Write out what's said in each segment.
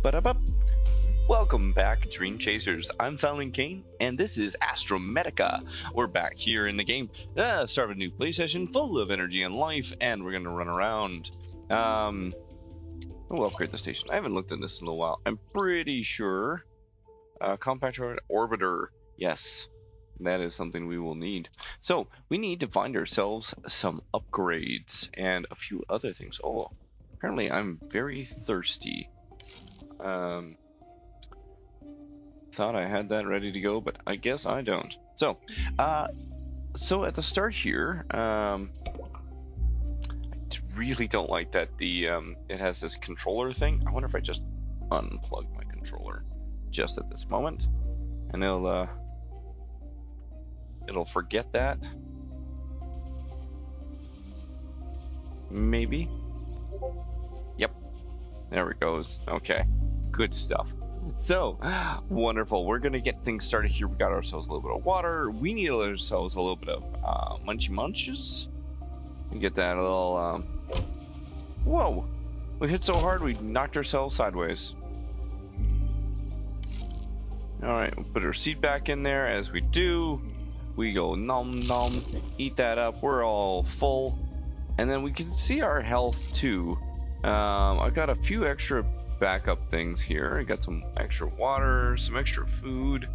Ba-da-ba. Welcome back, Dream Chasers. I'm Silent Kane, and this is Astrometica. We're back here in the game. Start a new play session full of energy and life, and we're going to run around. We'll upgrade the station. I haven't looked at this in a while. I'm pretty sure. Compact orbiter. Yes, that is something we will need. So, we need to find ourselves some upgrades and a few other things. Oh, apparently I'm very thirsty. Thought I had that ready to go, but I guess I don't. So at the start here, I really don't like that it has this controller thing. I wonder if I just unplug my controller just at this moment, and it'll forget that. Maybe. Yep. There it goes. Okay. Good stuff. So, wonderful. We're going to get things started here. We got ourselves a little bit of water. We need ourselves a little bit of munchy munches. And get that a little... Whoa! We hit so hard we knocked ourselves sideways. Alright, we'll put our seed back in there. As we do, we go nom nom. Eat that up. We're all full. And then we can see our health too. I've got a few extra backup things here. I got some extra water, some extra food,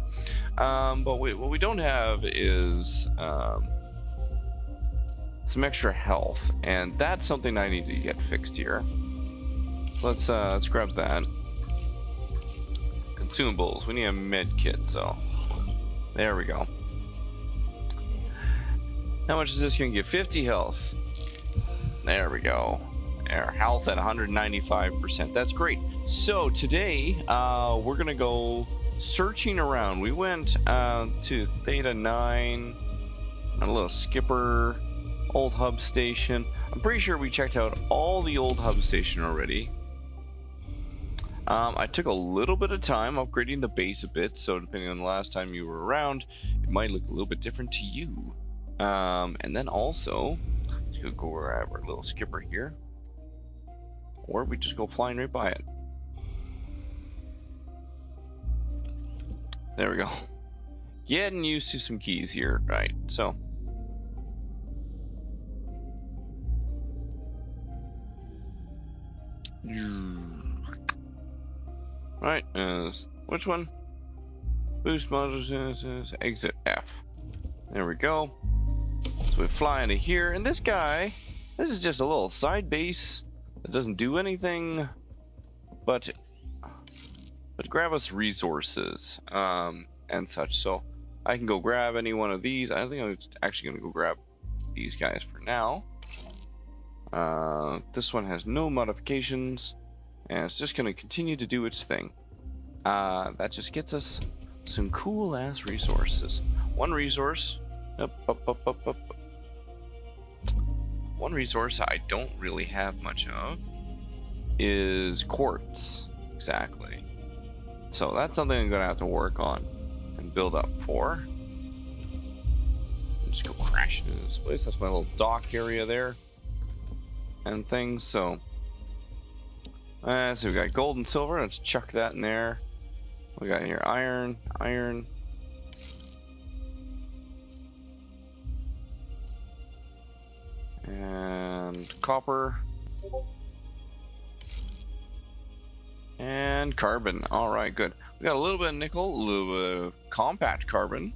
but what we don't have is some extra health, and that's something I need to get fixed here. Let's grab that. Consumables. We need a med kit, so there we go. How much is this gonna give? 50 health. There we go. Our health at 195%. That's great. So today we're gonna go searching around. We went to Theta 9, a little skipper, old hub station. I'm pretty sure we checked out all the old hub station already. I took a little bit of time upgrading the base a bit, so depending on the last time you were around, it might look a little bit different to you. And then also, let's go grab our little skipper here. Or we just go flying right by it. There we go. Getting used to some keys here, right? So. Right, which one? Boost models, exit F. There we go. So we fly into here, and this guy, this is just a little side base. It doesn't do anything but grab us resources and such. So I can go grab any one of these. I think I'm actually going to go grab these guys for now. This one has no modifications, and it's just going to continue to do its thing. That just gets us some cool ass resources. One resource. One resource I don't really have much of is quartz. Exactly. So that's something I'm going to have to work on and build up for. Just go crash into this place. That's my little dock area there. And things, so... so we got gold and silver. Let's chuck that in there. We got here iron. And copper and carbon. All right, good. We got a little bit of nickel, a little bit of compact carbon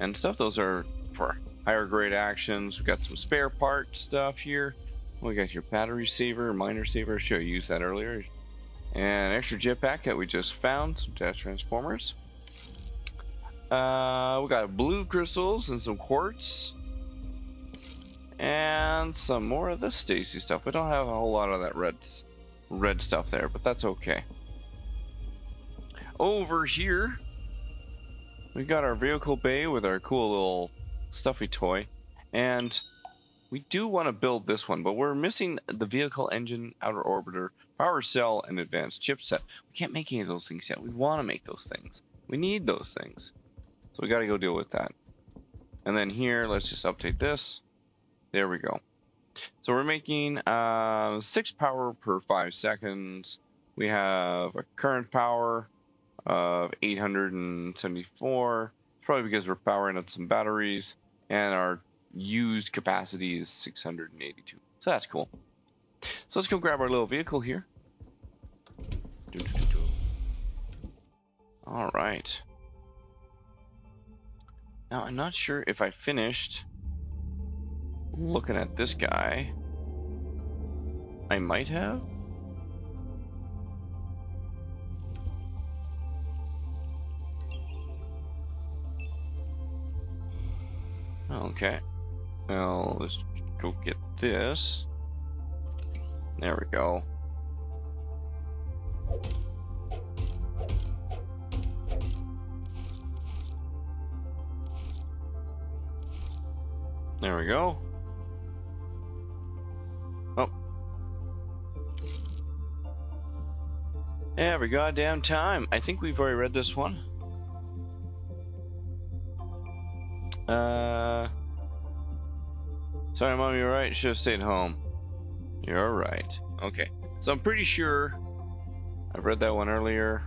and stuff. Those are for higher grade actions. We got some spare part stuff here. We got your battery saver, miner saver. Should have used that earlier. And extra jetpack that we just found. Some dash transformers. We got blue crystals and some quartz. And some more of the Stacy stuff. We don't have a whole lot of that red stuff there, but that's okay. Over here, we got our vehicle bay with our cool little stuffy toy. And we do want to build this one, but we're missing the vehicle engine, outer orbiter, power cell, and advanced chipset. We can't make any of those things yet. We want to make those things. We need those things. So we got to go deal with that. And then here, let's just update this. There we go. So we're making 6 power per 5 seconds. We have a current power of 874. It's probably because we're powering up some batteries, and our used capacity is 682. So that's cool. So let's go grab our little vehicle here. All right. Now, I'm not sure if I finished looking at this guy. I might have. Okay. Now, let's go get this. There we go. There we go. Oh. Every goddamn time. I think we've already read this one. Sorry, Mom, you're right. Should have stayed home. You're right. Okay. So I'm pretty sure I've read that one earlier.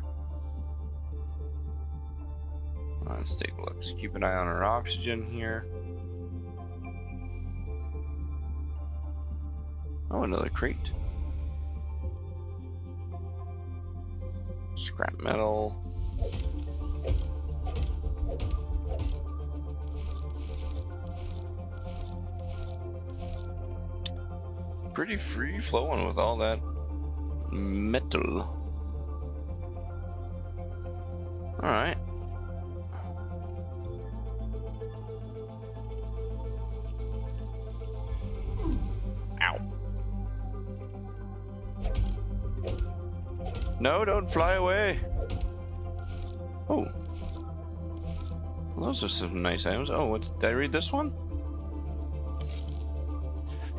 Let's take a look. So keep an eye on our oxygen here. Oh, another crate. Scrap metal. Pretty free flowing with all that metal. Alright. Ow. No, don't fly away. Oh. Well, those are some nice items. Oh, did I read this one?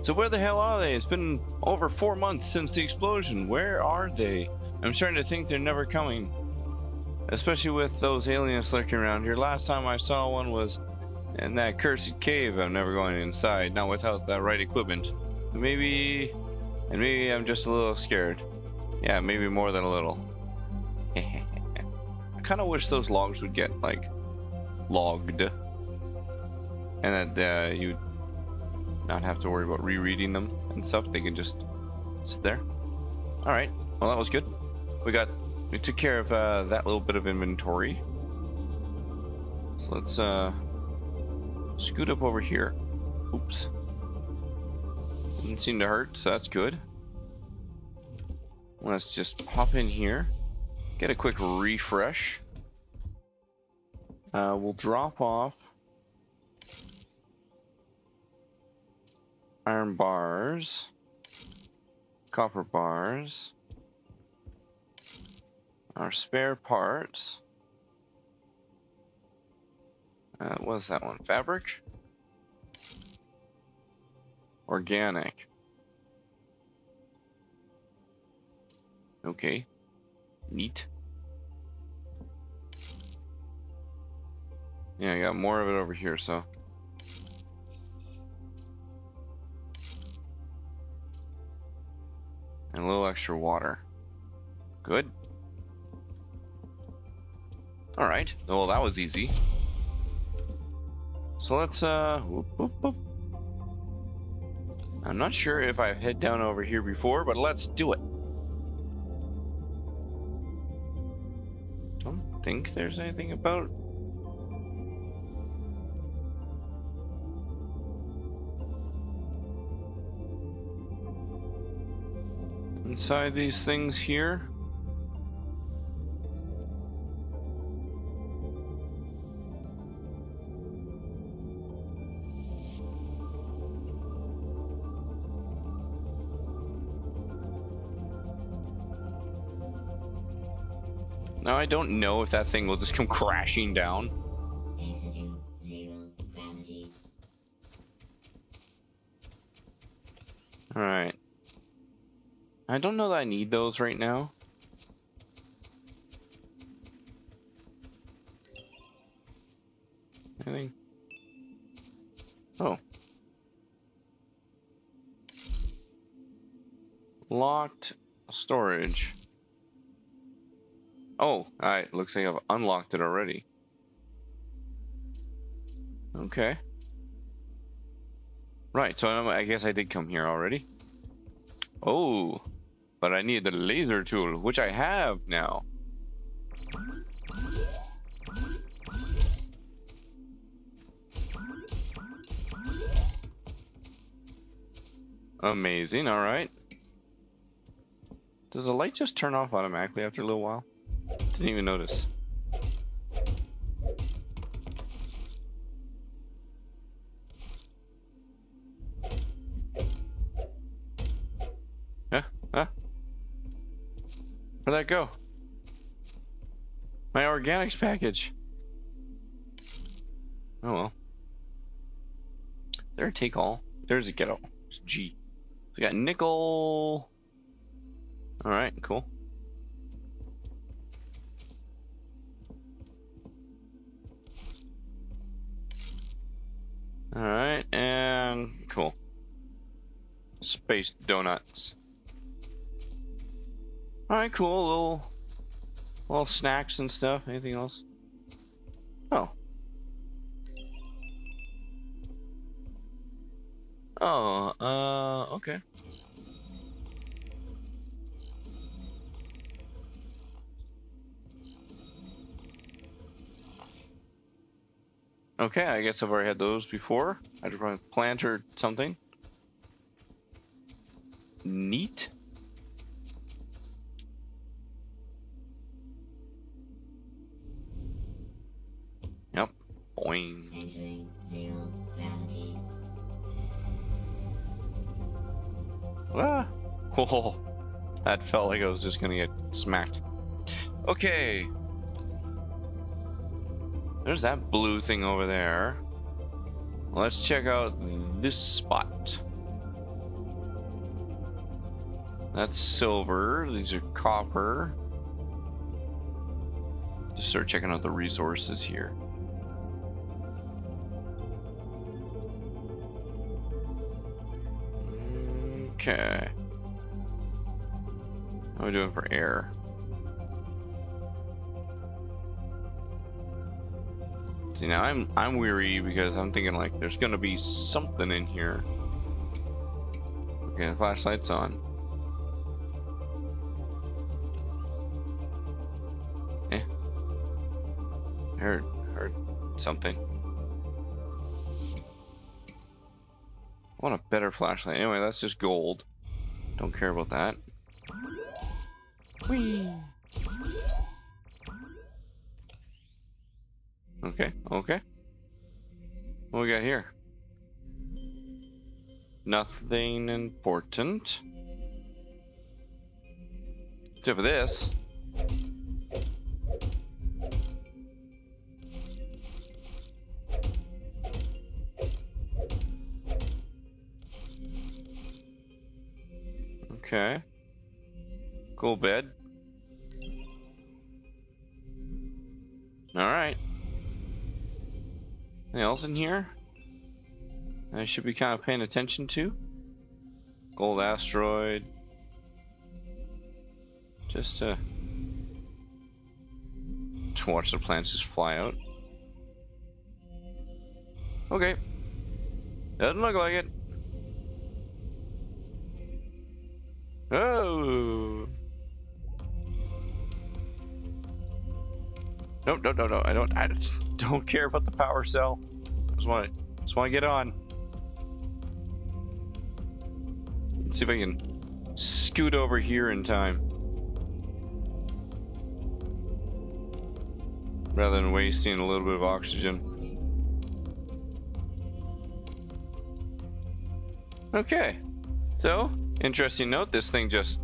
So where the hell are they? It's been over 4 months since the explosion. Where are they? I'm starting to think they're never coming. Especially with those aliens lurking around here. Last time I saw one was in that cursed cave. I'm never going inside, not without the right equipment. Maybe I'm just a little scared. Yeah, maybe more than a little. I kind of wish those logs would get, like, logged. And that you'd not have to worry about rereading them and stuff. They can just sit there. Alright, well that was good. We took care of that little bit of inventory. So let's scoot up over here. Oops. Didn't seem to hurt, so that's good. Let's just hop in here. Get a quick refresh. We'll drop off iron bars, copper bars, our spare parts. What's that one? Fabric? Organic. Okay. Neat. Yeah, I got more of it over here, so. And a little extra water. Good. Alright. Well, that was easy. So let's, whoop, whoop, whoop. I'm not sure if I've head down over here before, but let's do it. Don't think there's anything about. Inside these things here. Now I don't know if that thing will just come crashing down. Alright. I don't know that I need those right now. Anything? Oh. Locked storage. Oh, alright. Looks like I've unlocked it already. Okay. Right, so I guess I did come here already. Oh, but I need the laser tool, which I have now. Amazing, alright. Does the light just turn off automatically after a little while? Didn't even notice. Huh? Huh? Where'd that go? My organics package. Oh well. There, take all. There's a ghetto. It's G. So we got nickel. Alright, cool. Alright, and cool. Space donuts. Alright, cool. Little snacks and stuff. Anything else? Oh. Oh, okay. Okay, I guess I've already had those before. Hydroponic plant or something. Neat. Yep. Boing. Entering zero gravity. Ah. Oh, that felt like I was just gonna get smacked. Okay. There's that blue thing over there. Let's check out this spot. That's silver. These are copper. Just start checking out the resources here. Okay. How are we doing for air? See, now I'm weary because I'm thinking like there's gonna be something in here. Okay, the flashlight's on. Eh. Heard something. I want a better flashlight. Anyway, that's just gold. Don't care about that. Whee! Okay, okay. What we got here? Nothing important. Except for this. Okay. Cool bed. Alright. Anything else in here I should be kind of paying attention to? Gold asteroid. Just to watch the plants just fly out. Okay. Doesn't look like it. Oh. Nope, no. I don't care about the power cell. Just want to get on. Let's see if I can scoot over here in time. Rather than wasting a little bit of oxygen. Okay. So, interesting note, this thing just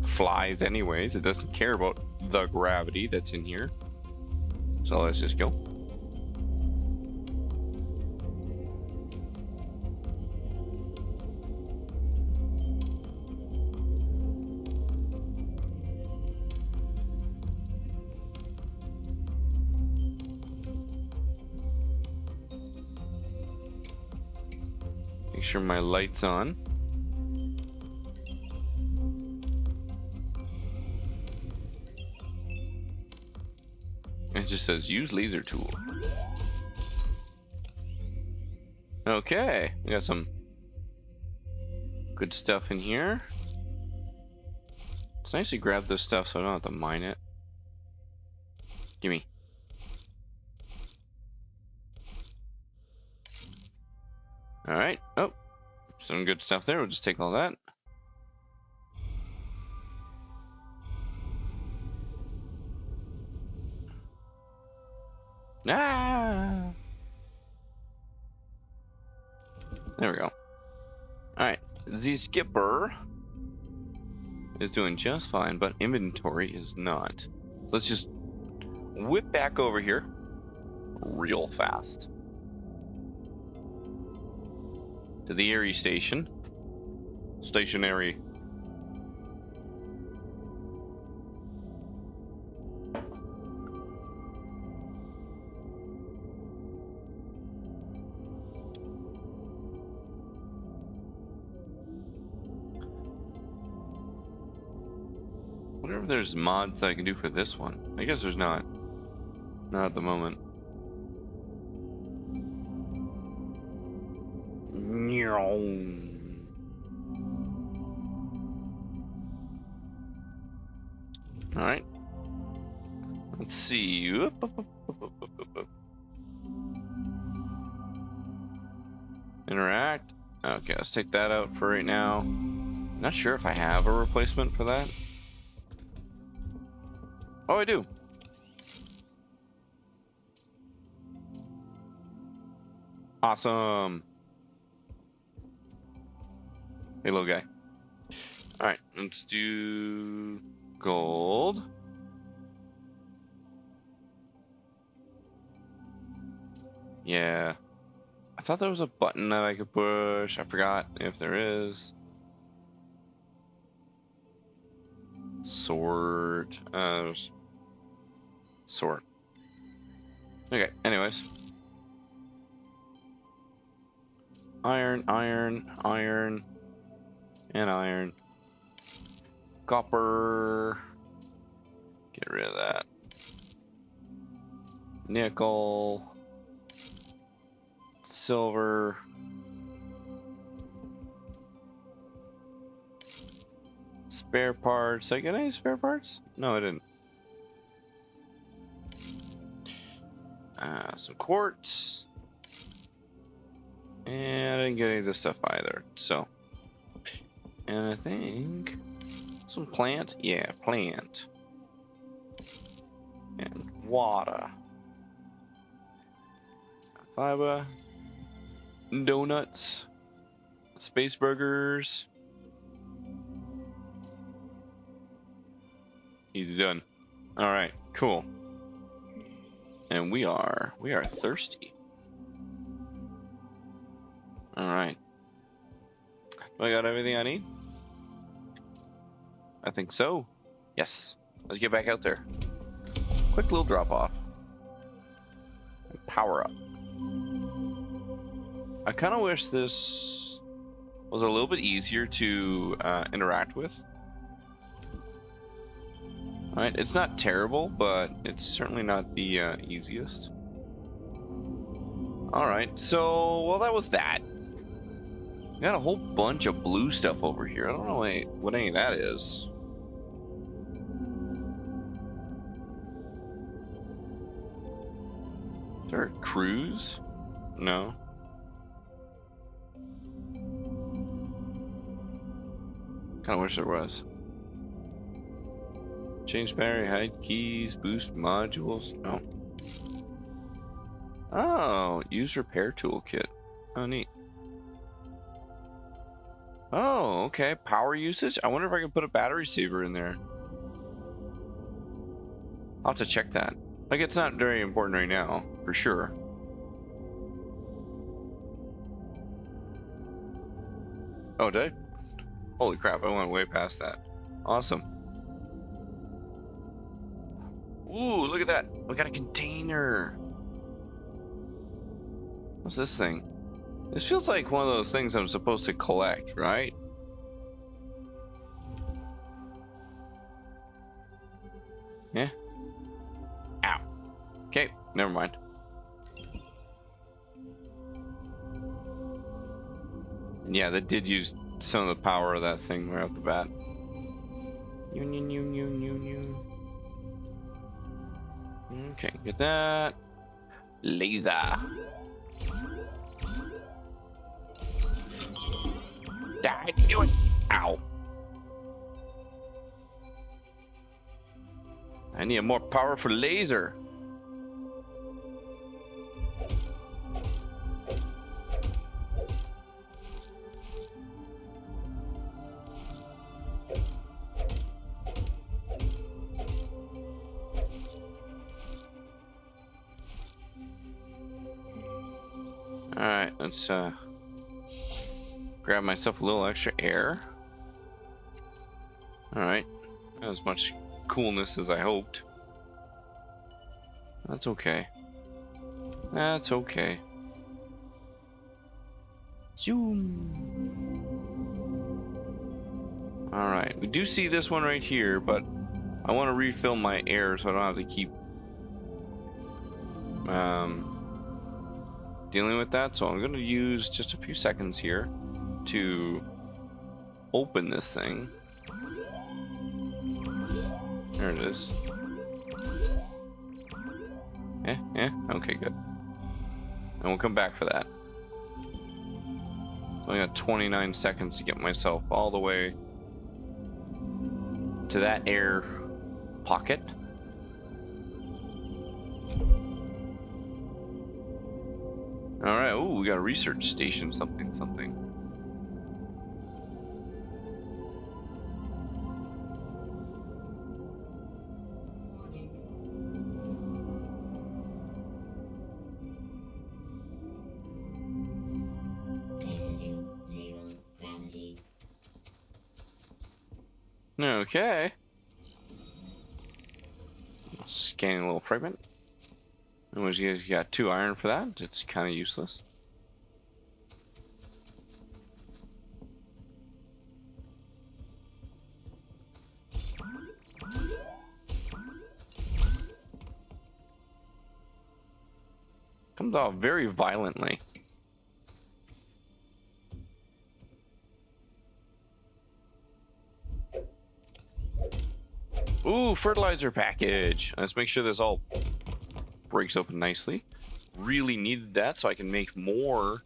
flies anyways. It doesn't care about the gravity that's in here. So let's just go. Make sure my light's on. It just says use laser tool. Okay, we got some good stuff in here. It's nice to grab this stuff so I don't have to mine it. Gimme. Alright. Oh, some good stuff there. We'll just take all that. Ah! There we go. Alright. The skipper is doing just fine, but inventory is not. So let's just whip back over here real fast to the Erie station. Stationary. Wonder if there's mods I can do for this one. I guess there's not. Not at the moment. Alright. Let's see. Interact. Okay, let's take that out for right now. Not sure if I have a replacement for that. Oh, I do. Awesome. Hey, little guy. Alright, let's do gold. Yeah. I thought there was a button that I could push. I forgot if there is. Sort. Sort. Okay, anyways. Iron, iron, iron, and iron. Copper. Get rid of that. Nickel. Silver. Spare parts. Did I get any spare parts? No, I didn't. Some quartz. And I didn't get any of this stuff either. So. And I think. Some plant? Yeah, plant. And water. Fiber. Donuts. Space burgers. Easy done. Alright, cool. And we are thirsty. Alright. Do I got everything I need? I think so. Yes. Let's get back out there. Quick little drop off. And power up. I kind of wish this was a little bit easier to interact with. Alright, it's not terrible, but it's certainly not the easiest. Alright, so, well, that was that. We got a whole bunch of blue stuff over here. I don't know what any of that is. Is there a cruise? No. Kinda wish there was. Change battery, hide keys, boost modules. Oh. Oh, use repair toolkit. Oh, neat. Oh, okay. Power usage? I wonder if I can put a battery saver in there. I'll have to check that. Like, it's not very important right now, for sure. Oh, did I? Holy crap, I went way past that. Awesome. Ooh, look at that. We got a container. What's this thing? This feels like one of those things I'm supposed to collect, right? Yeah. Ow. Okay, never mind. Yeah, that did use some of the power of that thing right off the bat. Okay, get that. Laser. Die, do it. Ow. I need a more powerful laser. Alright, let's grab myself a little extra air. Alright, not as much coolness as I hoped. That's okay. That's okay. Zoom. Alright, we do see this one right here, but I want to refill my air so I don't have to keep dealing with that. So I'm going to use just a few seconds here to open this thing. There it is. Okay, good. And we'll come back for that. So I got 29 seconds to get myself all the way to that air pocket. Alright, oh, we got a research station, something. Okay. Scanning a little fragment. And you got 2 iron for that. It's kind of useless. Comes off very violently. Ooh, fertilizer package. Let's make sure this all breaks open nicely. Really needed that so I can make more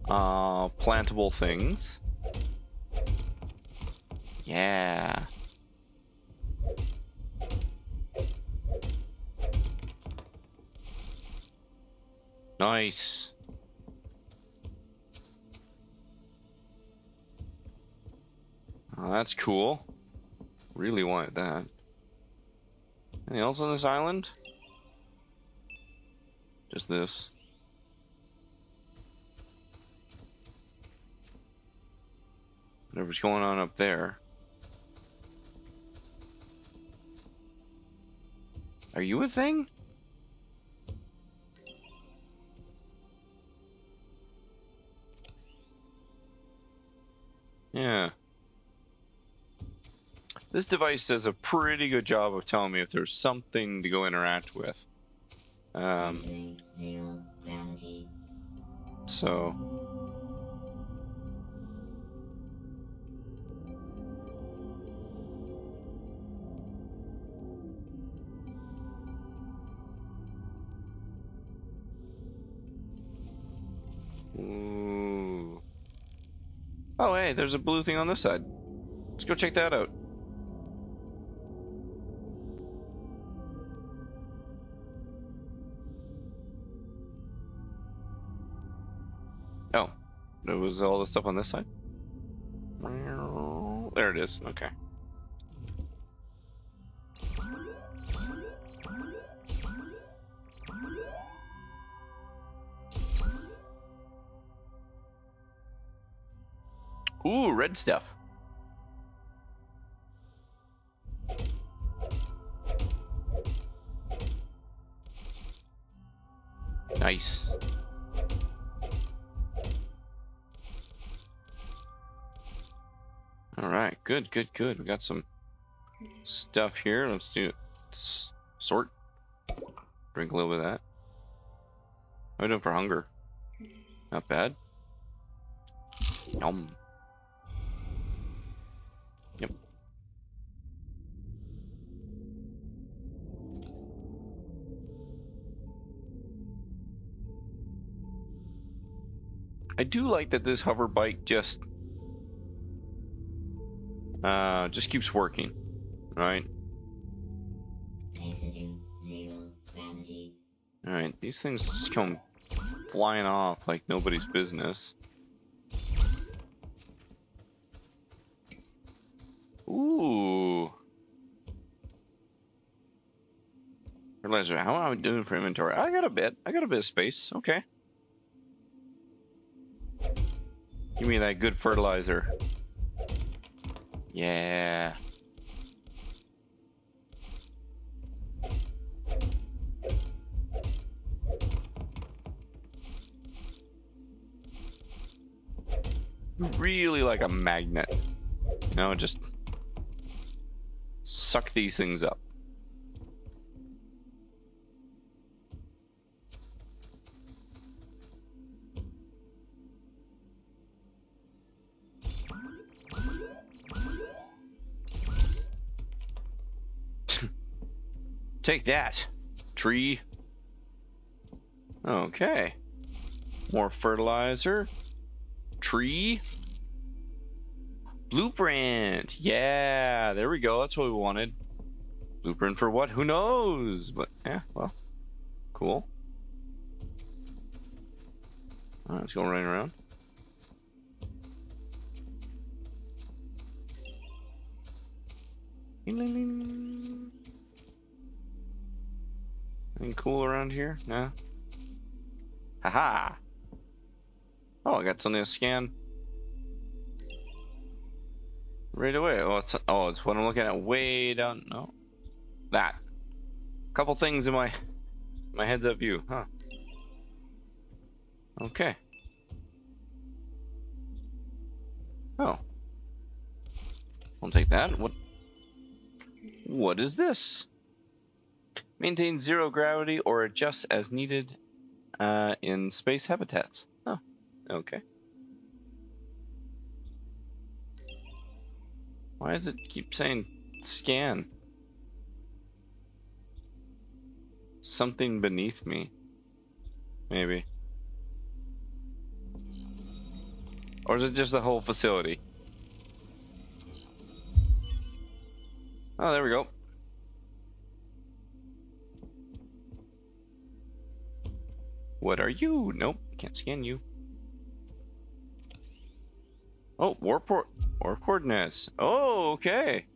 plantable things. Yeah. Nice. Oh, that's cool. Really wanted that. Anything else on this island? Just this. Whatever's going on up there. Are you a thing? Yeah. This device does a pretty good job of telling me if there's something to go interact with. Zero gravity. So. Ooh. Oh, hey, there's a blue thing on this side. Let's go check that out. Oh, there was all the stuff on this side? There it is, okay. Ooh, red stuff. Nice. Alright, good. We got some stuff here. Let's do it. Sort. Drink a little bit of that. How are we doing for hunger? Not bad. Yum. Yep. I do like that this hover bike just keeps working, right? Residue 0 gravity. All right, these things just come flying off like nobody's business. Ooh. Fertilizer. How am I doing for inventory? I got a bit. I got a bit of space. Okay. Give me that good fertilizer. Yeah. Really like a magnet. You know, just suck these things up. Take that, tree. Okay. More fertilizer. Tree. Blueprint. Yeah, there we go. That's what we wanted. Blueprint for what? Who knows? But yeah, well, cool. All right, let's go running around. Anything cool around here? No. Haha. Oh, I got something to scan right away. It's what I'm looking at way down. No, that. Couple things in my heads up view, huh? Okay. Oh, I'll take that. What is this? Maintain 0 gravity or adjust as needed in space habitats. Oh, okay. Why does it keep saying scan? Something beneath me. Maybe. Or is it just the whole facility? Oh, there we go. What are you? Nope, can't scan you. Oh, warp coordinates. Oh, okay.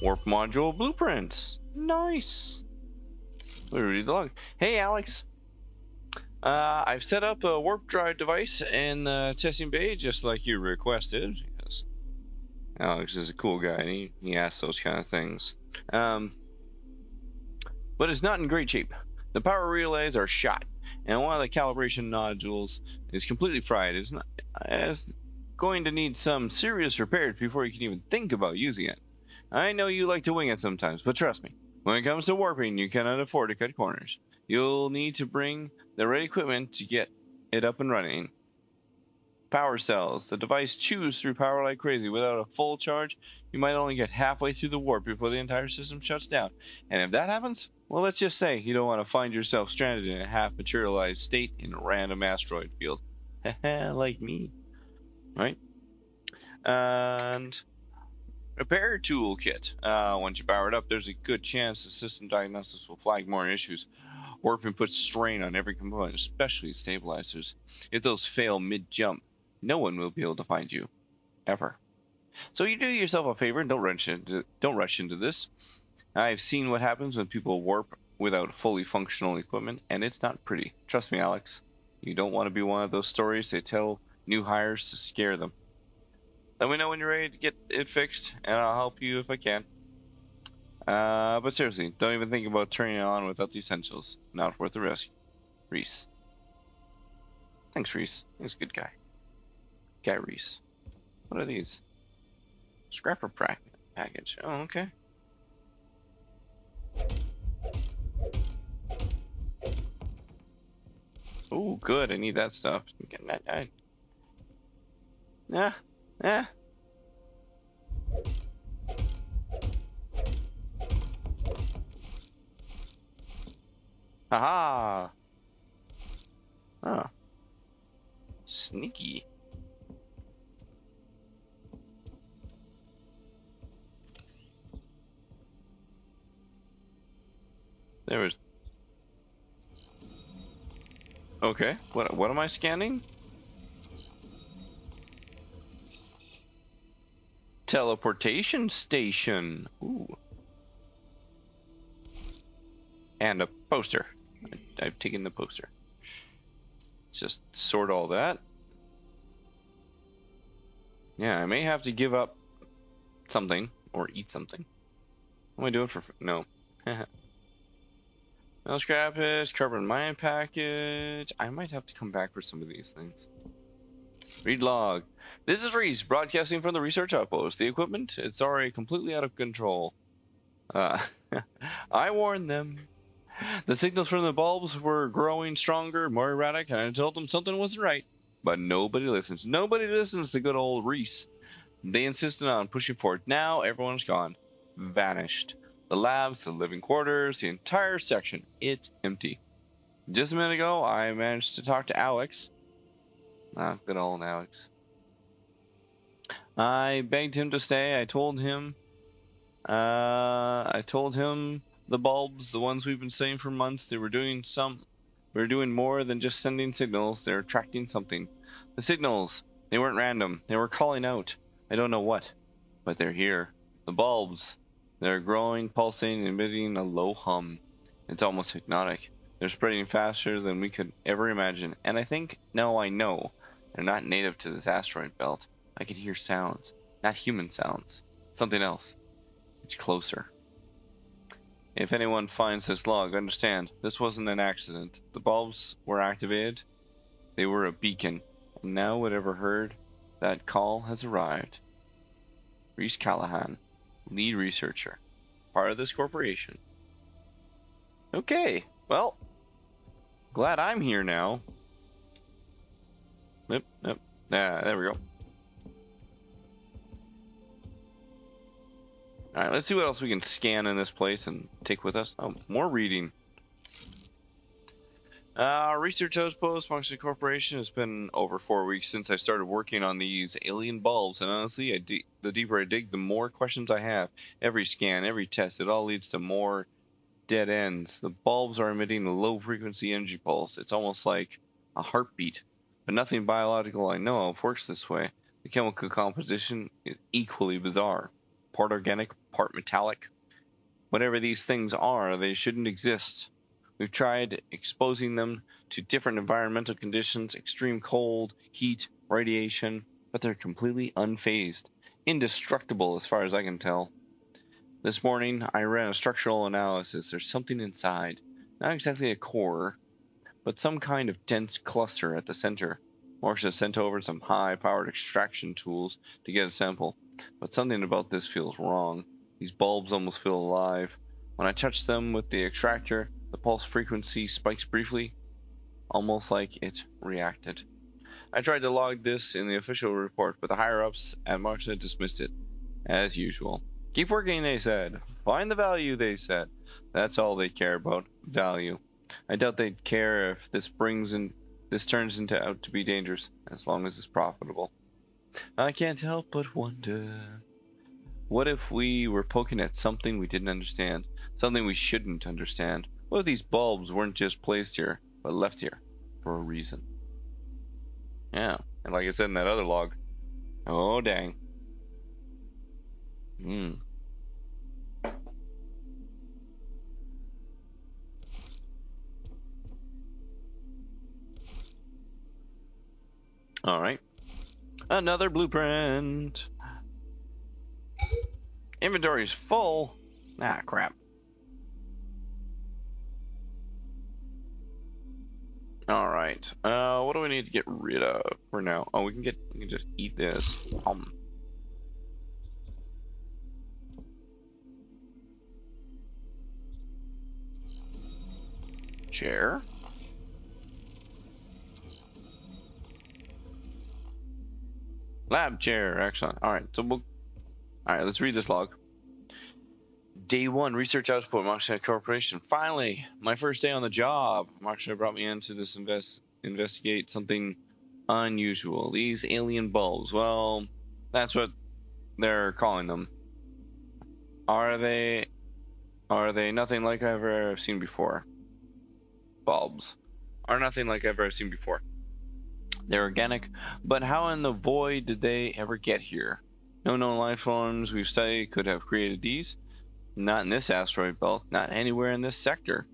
Warp module blueprints. Nice. Let me read the log. Hey, Alex. I've set up a warp drive device in the testing bay just like you requested, because Alex is a cool guy and he asks those kind of things. But it's not in great shape. The power relays are shot, and one of the calibration nodules is completely fried. It's going to need some serious repairs before you can even think about using it. I know you like to wing it sometimes, but trust me, when it comes to warping, you cannot afford to cut corners. You'll need to bring the right equipment to get it up and running. Power cells. The device chews through power like crazy. Without a full charge, you might only get halfway through the warp before the entire system shuts down. And if that happens, well, let's just say you don't want to find yourself stranded in a half-materialized state in a random asteroid field. Like me. Right? And repair toolkit. Once you power it up, there's a good chance the system diagnosis will flag more issues. Warping puts strain on every component, especially stabilizers. If those fail mid-jump, no one will be able to find you, ever. So you do yourself a favor and don't rush into this. I've seen what happens when people warp without fully functional equipment, and it's not pretty. Trust me, Alex. You don't want to be one of those stories they tell new hires to scare them. Let me know when you're ready to get it fixed, and I'll help you if I can. But seriously, don't even think about turning it on without the essentials. Not worth the risk. Reese. Thanks, Reese. He's a good guy. Guy Reese. What are these? Scrapper package. Oh, okay. Oh, good. I need that stuff. Yeah, yeah. Aha! Oh, sneaky. There was. Okay. What am I scanning? Teleportation station. Ooh. And a poster. I've taken the poster. Let's just sort all that. Yeah, I may have to give up something or eat something. What am I doing for? No. No scrappage, carbon mine package. I might have to come back for some of these things. Read log. This is Reese, broadcasting from the research outpost. The equipment, it's already completely out of control. Uh, I warned them. The signals from the bulbs were growing stronger, more erratic, and I told them something wasn't right. But nobody listens. Nobody listens to good old Reese. They insisted on pushing forward. Now everyone's gone. Vanished. The labs, the living quarters, the entire section. It's empty. Just a minute ago, I managed to talk to Alex. Ah, good old Alex. I begged him to stay. I told him the bulbs, the ones we've been studying for months, they were doing more than just sending signals. They're tracking something. The signals, they weren't random. They were calling out. I don't know what, but they're here. The bulbs, they're growing, pulsing, emitting a low hum. It's almost hypnotic. They're spreading faster than we could ever imagine. And I know, they're not native to this asteroid belt. I could hear sounds, not human sounds. Something else. It's closer. If anyone finds this log, understand, this wasn't an accident. The bulbs were activated. They were a beacon. And now whatever heard that call has arrived. Reese Callahan, lead researcher, part of this corporation. Okay, well, glad I'm here now. Yep. There we go. Alright, let's see what else we can scan in this place and take with us. Oh, more reading. Research Outpost, Moxley Corporation. It's been over 4 weeks since I started working on these alien bulbs, and honestly, the deeper I dig, the more questions I have. Every scan, every test, it all leads to more dead ends. The bulbs are emitting a low-frequency energy pulse. It's almost like a heartbeat, but nothing biological I know of works this way. The chemical composition is equally bizarre. Part organic, part metallic. Whatever these things are, they shouldn't exist. We've tried exposing them to different environmental conditions, extreme cold, heat, radiation, but they're completely unfazed, indestructible as far as I can tell. This morning, I ran a structural analysis. There's something inside. Not exactly a core, but some kind of dense cluster at the center. Marcia sent over some high-powered extraction tools to get a sample, but something about this feels wrong. These bulbs almost feel alive. When I touch them with the extractor, the pulse frequency spikes briefly, almost like it reacted. I tried to log this in the official report, but the higher-ups at Marcia dismissed it, as usual. Keep working, they said. Find the value, they said. That's all they care about, value. I doubt they'd care if this turns into out to be dangerous, as long as it's profitable. I can't help but wonder. What if we were poking at something we didn't understand? Something we shouldn't understand? What if these bulbs weren't just placed here, but left here for a reason? Yeah, and like I said in that other log, oh dang. Alright. Another blueprint. Inventory's full. Ah, crap. Alright. What do we need to get rid of for now? Oh, we can just eat this. Chair. Lab chair, excellent. All right, let's read this log. Day 1, research output, Moxie Corporation. Finally, my first day on the job. Moxie brought me in to investigate something unusual. These alien bulbs. Well, that's what they're calling them. Are they nothing like I've ever seen before? Bulbs are nothing like I've ever seen before. They're organic, but how in the void did they ever get here? No known life forms we've studied could have created these. Not in this asteroid belt, not anywhere in this sector.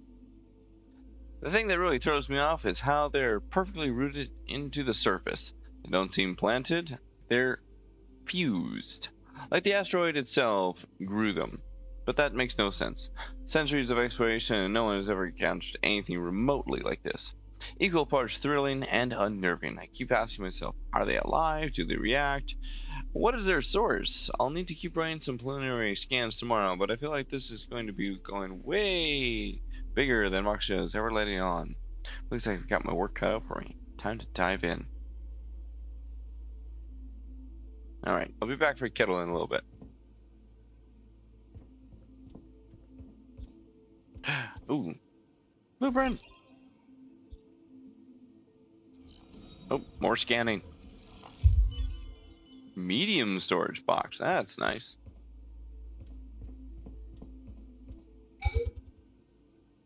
The thing that really throws me off is how they're perfectly rooted into the surface. They don't seem planted, they're fused. Like the asteroid itself grew them. But that makes no sense. Centuries of exploration and no one has ever encountered anything remotely like this. Equal parts thrilling and unnerving. I keep asking myself, are they alive? Do they react? What is their source? I'll need to keep running some preliminary scans tomorrow, but I feel like this is going to be going way bigger than Moxia is ever letting on. Looks like I've got my work cut out for me. Time to dive in. Alright, I'll be back for kettle in a little bit. Ooh. Blueprint! Oh, more scanning. Medium storage box. That's nice.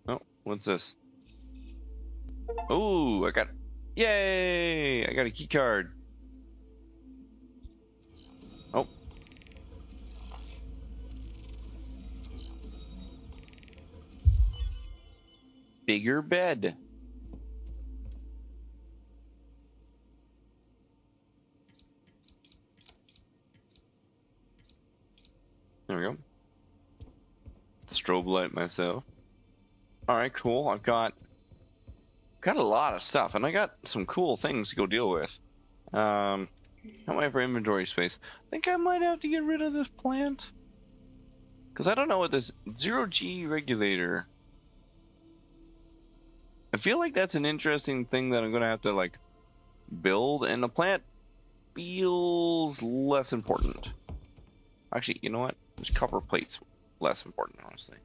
Oh, what's this? Oh, I got... Yay! I got a key card. Oh. Bigger bed. There we go. Strobe light myself. Alright, cool. I've got a lot of stuff, and I got some cool things to go deal with. How am I for inventory space? I think I might have to get rid of this plant. Because I don't know what this 0G regulator. I feel like that's an interesting thing that I'm going to have to, like, build, and the plant feels less important. Actually, you know what? There's copper plates less important, honestly.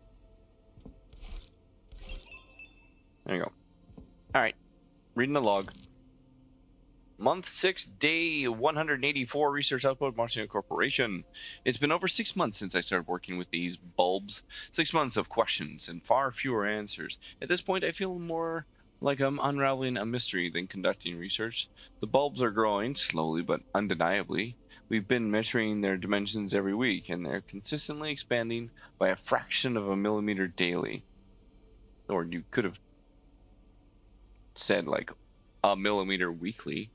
There you go. Alright, reading the log. Month 6, day 184, research output, Martian Corporation. It's been over 6 months since I started working with these bulbs. 6 months of questions and far fewer answers. At this point, I feel more like I'm unraveling a mystery than conducting research. The bulbs are growing, slowly but undeniably. We've been measuring their dimensions every week, and they're consistently expanding by a fraction of a millimeter daily. Or you could have said, like, a millimeter weekly.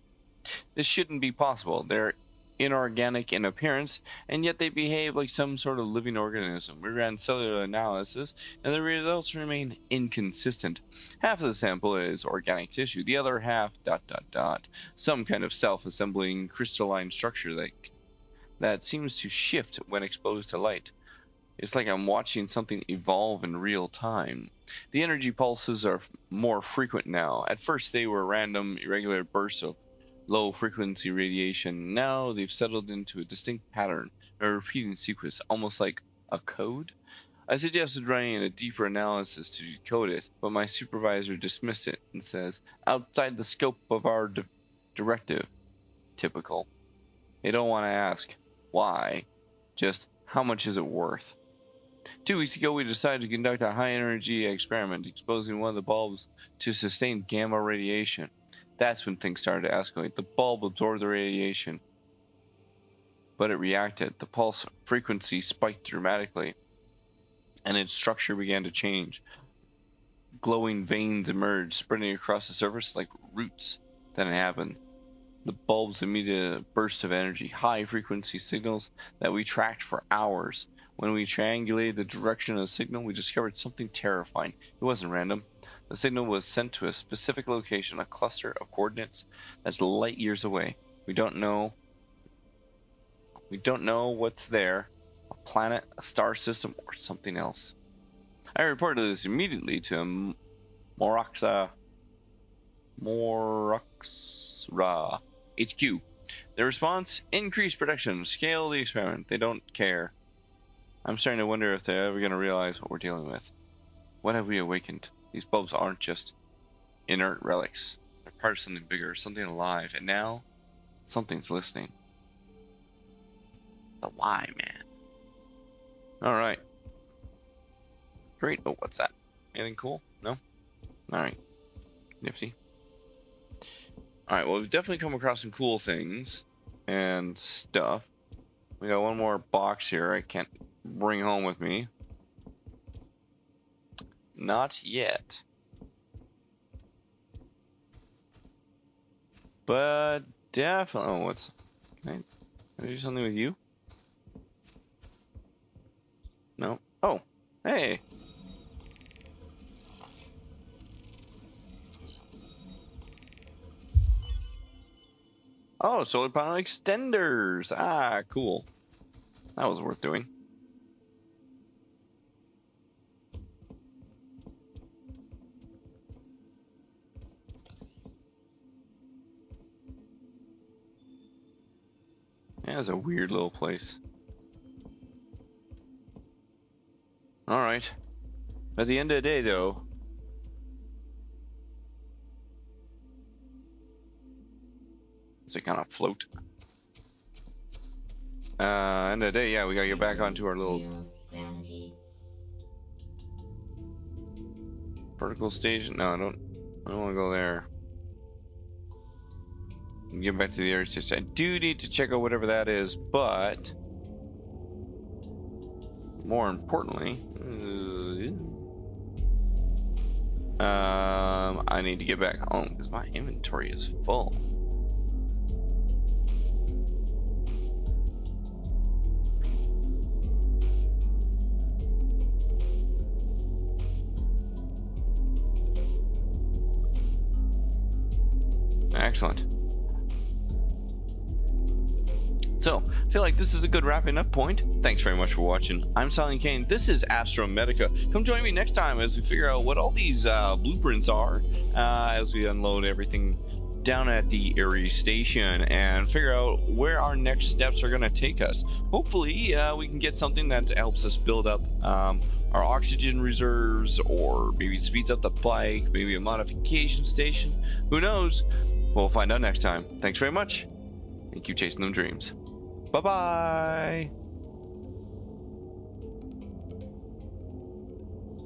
This shouldn't be possible. They're inorganic in appearance, and yet they behave like some sort of living organism. We ran cellular analysis, and the results remain inconsistent. Half of the sample is organic tissue, the other half ... some kind of self-assembling crystalline structure that seems to shift when exposed to light. It's like I'm watching something evolve in real time. The energy pulses are more frequent now. At first they were random, irregular bursts of low-frequency radiation. Now they've settled into a distinct pattern, a repeating sequence, almost like a code. I suggested running a deeper analysis to decode it, but my supervisor dismissed it and says, outside the scope of our directive. Typical. They don't want to ask why, just how much is it worth. 2 weeks ago, we decided to conduct a high-energy experiment, exposing one of the bulbs to sustained gamma radiation. That's when things started to escalate. The bulb absorbed the radiation, but it reacted. The pulse frequency spiked dramatically, and its structure began to change. Glowing veins emerged, spreading across the surface like roots. Then it happened. The bulbs emitted a burst of energy, high-frequency signals that we tracked for hours. When we triangulated the direction of the signal, we discovered something terrifying. It wasn't random. The signal was sent to a specific location, a cluster of coordinates that's light years away. We don't know what's there, a planet, a star system, or something else. I reported this immediately to Moraxra HQ. The response: increased production. Scale the experiment. They don't care. I'm starting to wonder if they're ever going to realize what we're dealing with. What have we awakened? These bulbs aren't just inert relics. They're part of something bigger, something alive, and now something's listening. The why, man. Alright. Great. Oh, what's that? Anything cool? No? Alright. Nifty. Alright, well, we've definitely come across some cool things and stuff. We got one more box here I can't bring home with me. Not yet. But definitely. Oh, what's. Can I do something with you? No. Oh, hey. Oh, solar panel extenders. Ah, cool. That was worth doing. Yeah, it's a weird little place. Alright. At the end of the day, though, does it kind of float? End of the day, yeah, we gotta get back onto our little Zero gravity. vertical station. No, I don't want to go there. Get back to the area station. I do need to check out whatever that is, but more importantly, I need to get back home because my inventory is full. Excellent. So, I feel like this is a good wrapping up point. Thanks very much for watching. I'm Silent Kane. This is Astrometica. Come join me next time as we figure out what all these blueprints are as we unload everything down at the Ares station and figure out where our next steps are going to take us. Hopefully, we can get something that helps us build up our oxygen reserves, or maybe speeds up the bike, maybe a modification station. Who knows? We'll find out next time. Thanks very much, and keep chasing them dreams. Bye-bye!